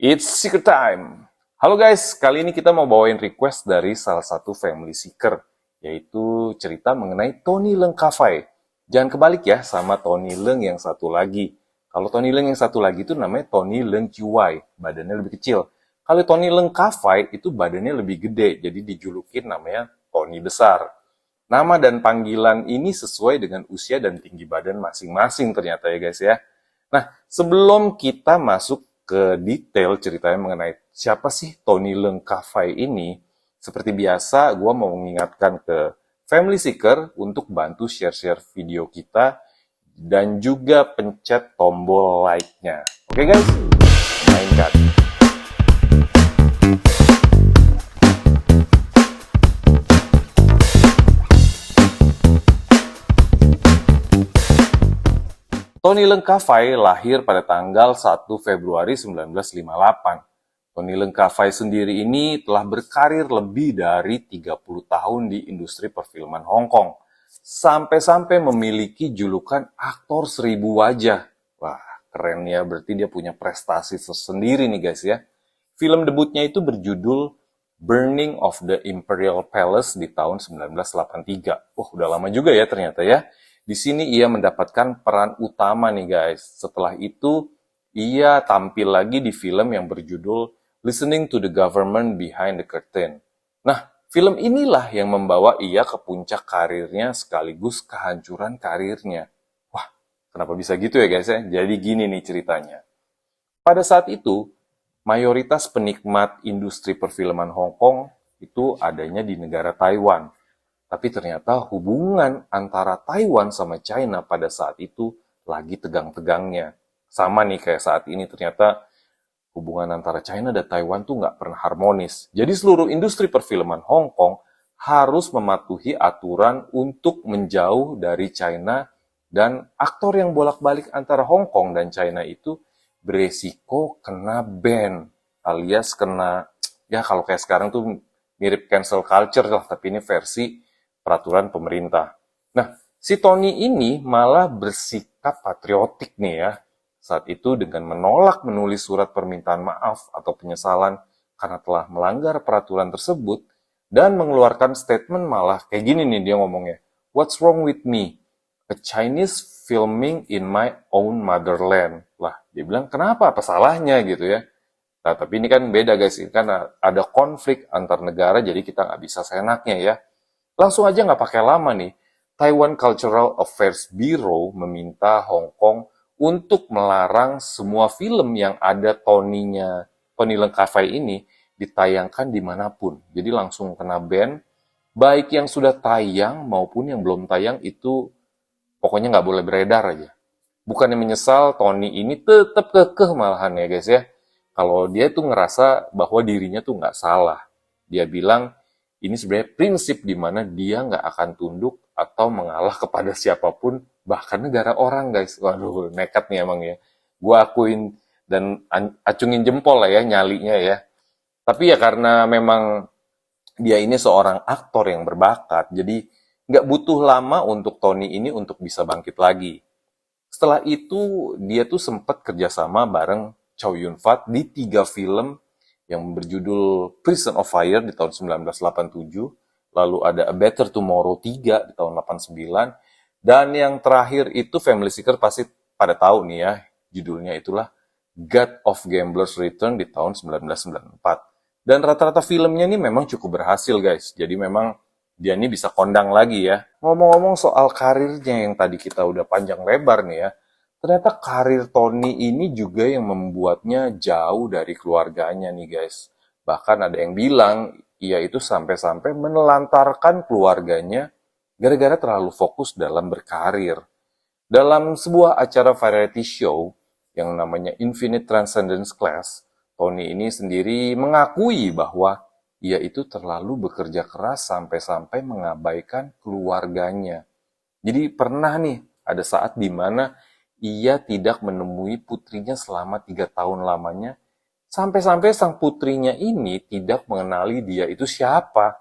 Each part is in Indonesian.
It's secret time. Halo guys, kali ini kita mau bawain request dari salah satu family seeker, yaitu cerita mengenai Tony Leung Ka-fai. Jangan kebalik ya sama Tony Leung yang satu lagi. Kalau Tony Leung yang satu lagi itu namanya Tony Leung Chiu-wai, badannya lebih kecil. Kalau Tony Leung Ka-fai itu badannya lebih gede, jadi dijulukin namanya Tony besar. Nama dan panggilan ini sesuai dengan usia dan tinggi badan masing-masing ternyata ya guys ya. Nah, sebelum kita masuk ke detail ceritanya mengenai siapa sih Tony Leung Ka-fai ini, seperti biasa gue mau mengingatkan ke Family Seeker untuk bantu share-share video kita dan juga pencet tombol like-nya. Oke guys, mainkan. Tony Leung Ka-fai lahir pada tanggal 1 Februari 1958. Tony Leung Ka-fai sendiri ini telah berkarir lebih dari 30 tahun di industri perfilman Hong Kong. Sampai-sampai memiliki julukan aktor 1000 wajah. Wah, keren ya, berarti dia punya prestasi tersendiri nih guys ya. Film debutnya itu berjudul Burning of the Imperial Palace di tahun 1983. Wah, udah lama juga ya ternyata ya. Di sini ia mendapatkan peran utama nih guys. Setelah itu, ia tampil lagi di film yang berjudul Listening to the Government Behind the Curtain. Nah, film inilah yang membawa ia ke puncak karirnya sekaligus kehancuran karirnya. Wah, kenapa bisa gitu ya guys ya? Jadi gini nih ceritanya. Pada saat itu, mayoritas penikmat industri perfilman Hong Kong itu adanya di negara Taiwan. Tapi ternyata hubungan antara Taiwan sama China pada saat itu lagi tegang-tegangnya. Sama nih kayak saat ini ternyata hubungan antara China dan Taiwan tuh nggak pernah harmonis. Jadi seluruh industri perfilman Hong Kong harus mematuhi aturan untuk menjauh dari China, dan aktor yang bolak-balik antara Hong Kong dan China itu beresiko kena ban alias kena, ya kalau kayak sekarang tuh mirip cancel culture lah, tapi ini versi peraturan pemerintah. Nah, si Tony ini malah bersikap patriotik nih ya, saat itu dengan menolak menulis surat permintaan maaf atau penyesalan karena telah melanggar peraturan tersebut, dan mengeluarkan statement malah kayak gini nih dia ngomongnya, "What's wrong with me? A Chinese filming in my own motherland." Lah, dia bilang kenapa, apa salahnya gitu ya. Nah, tapi ini kan beda guys, ini kan ada konflik antar negara, jadi kita nggak bisa seenaknya ya. Langsung aja nggak pakai lama nih, Taiwan Cultural Affairs Bureau meminta Hong Kong untuk melarang semua film yang ada Tony Leung Ka-fai ini ditayangkan dimanapun. Jadi langsung kena ban, baik yang sudah tayang maupun yang belum tayang itu pokoknya nggak boleh beredar aja. Bukannya menyesal, Tony ini tetap kekeh malahan ya guys ya. Kalau dia tuh ngerasa bahwa dirinya tuh nggak salah. Dia bilang, ini sebenarnya prinsip di mana dia nggak akan tunduk atau mengalah kepada siapapun, bahkan negara orang guys. Waduh, nekat nih emang ya. Gue akuin dan acungin jempol lah ya nyalinya ya. Tapi ya karena memang dia ini seorang aktor yang berbakat, jadi nggak butuh lama untuk Tony ini untuk bisa bangkit lagi. Setelah itu, dia tuh sempat kerjasama bareng Chow Yun-fat di 3 film yang berjudul Prison of Fire di tahun 1987, lalu ada A Better Tomorrow 3 di tahun 89, dan yang terakhir itu Family Seeker pasti pada tahu nih ya, judulnya itulah God of Gambler's Return di tahun 1994. Dan rata-rata filmnya ini memang cukup berhasil guys, jadi memang dia ini bisa kondang lagi ya. Ngomong-ngomong soal karirnya yang tadi kita udah panjang lebar nih ya, ternyata karir Tony ini juga yang membuatnya jauh dari keluarganya nih guys. Bahkan ada yang bilang, ia itu sampai-sampai menelantarkan keluarganya gara-gara terlalu fokus dalam berkarir. Dalam sebuah acara variety show yang namanya Infinite Transcendence Class, Tony ini sendiri mengakui bahwa ia itu terlalu bekerja keras sampai-sampai mengabaikan keluarganya. Jadi pernah nih, ada saat di mana ia tidak menemui putrinya selama 3 tahun lamanya, sampai-sampai sang putrinya ini tidak mengenali dia itu siapa.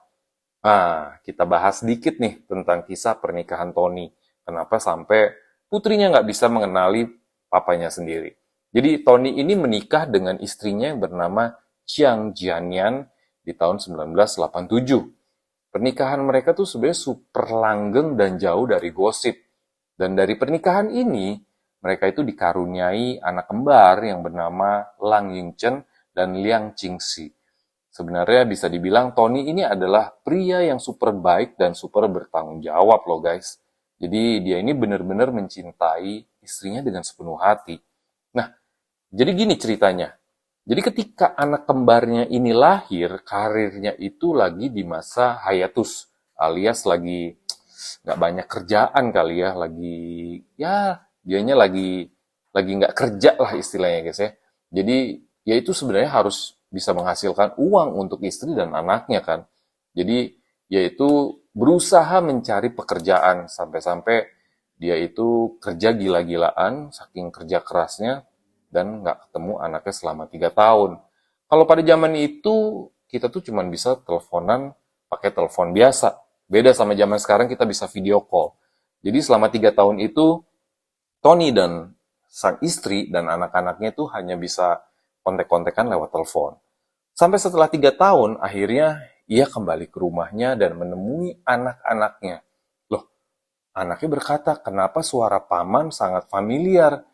Nah, kita bahas sedikit nih tentang kisah pernikahan Tony. Kenapa sampai putrinya nggak bisa mengenali papanya sendiri. Jadi Tony ini menikah dengan istrinya yang bernama Chiang Jianyan di tahun 1987. Pernikahan mereka tuh sebenarnya super langgeng dan jauh dari gosip. Dan dari pernikahan ini, mereka itu dikaruniai anak kembar yang bernama Lang Yingchen dan Liang Qingxi. Sebenarnya bisa dibilang Tony ini adalah pria yang super baik dan super bertanggung jawab loh guys. Jadi dia ini benar-benar mencintai istrinya dengan sepenuh hati. Nah, jadi gini ceritanya. Jadi ketika anak kembarnya ini lahir, karirnya itu lagi di masa hiatus, alias lagi nggak banyak kerjaan kali ya, dianya lagi nggak kerja lah istilahnya guys ya. Jadi ya itu sebenarnya harus bisa menghasilkan uang untuk istri dan anaknya kan. Jadi yaitu berusaha mencari pekerjaan sampai-sampai dia itu kerja gila-gilaan saking kerja kerasnya dan nggak ketemu anaknya selama 3 tahun. Kalau pada zaman itu kita tuh cuma bisa teleponan pakai telepon biasa. Beda sama zaman sekarang kita bisa video call. Jadi selama 3 tahun itu Tony dan sang istri dan anak-anaknya itu hanya bisa kontek-kontekan lewat telepon. Sampai setelah 3 tahun, akhirnya ia kembali ke rumahnya dan menemui anak-anaknya. Loh, anaknya berkata, kenapa suara paman sangat familiar?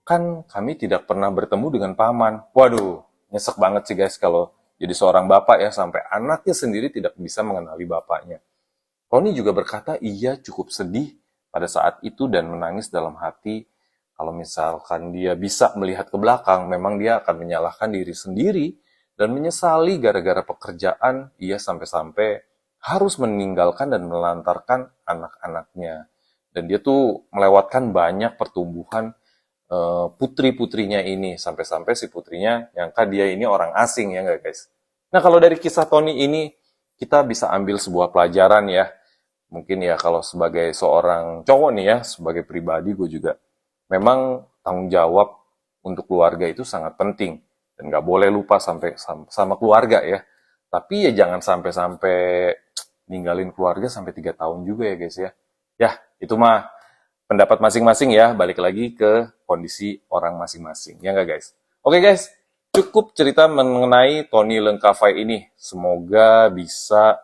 Kan kami tidak pernah bertemu dengan paman. Waduh, nyesek banget sih guys kalau jadi seorang bapak ya, sampai anaknya sendiri tidak bisa mengenali bapaknya. Tony juga berkata ia cukup sedih pada saat itu dan menangis dalam hati. Kalau misalkan dia bisa melihat ke belakang, memang dia akan menyalahkan diri sendiri dan menyesali gara-gara pekerjaan ia sampai-sampai harus meninggalkan dan melantarkan anak-anaknya. Dan dia tuh melewatkan banyak pertumbuhan putri-putrinya ini. Sampai-sampai si putrinya nyangka dia ini orang asing ya nggak guys? Nah kalau dari kisah Tony ini, kita bisa ambil sebuah pelajaran ya. Mungkin ya kalau sebagai seorang cowok nih ya, sebagai pribadi gue juga, memang tanggung jawab untuk keluarga itu sangat penting. Dan nggak boleh lupa sampai sama keluarga ya. Tapi ya jangan sampai-sampai ninggalin keluarga sampai 3 tahun juga ya guys ya. Ya, itu mah pendapat masing-masing ya, balik lagi ke kondisi orang masing-masing. Ya nggak guys? Oke guys, cukup cerita mengenai Tony Leung Ka-fai ini. Semoga bisa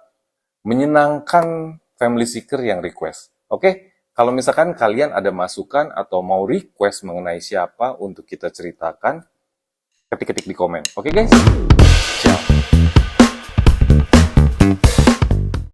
menyenangkan family seeker yang request. Oke? Kalau misalkan kalian ada masukan atau mau request mengenai siapa untuk kita ceritakan, ketik-ketik di komen. Oke guys?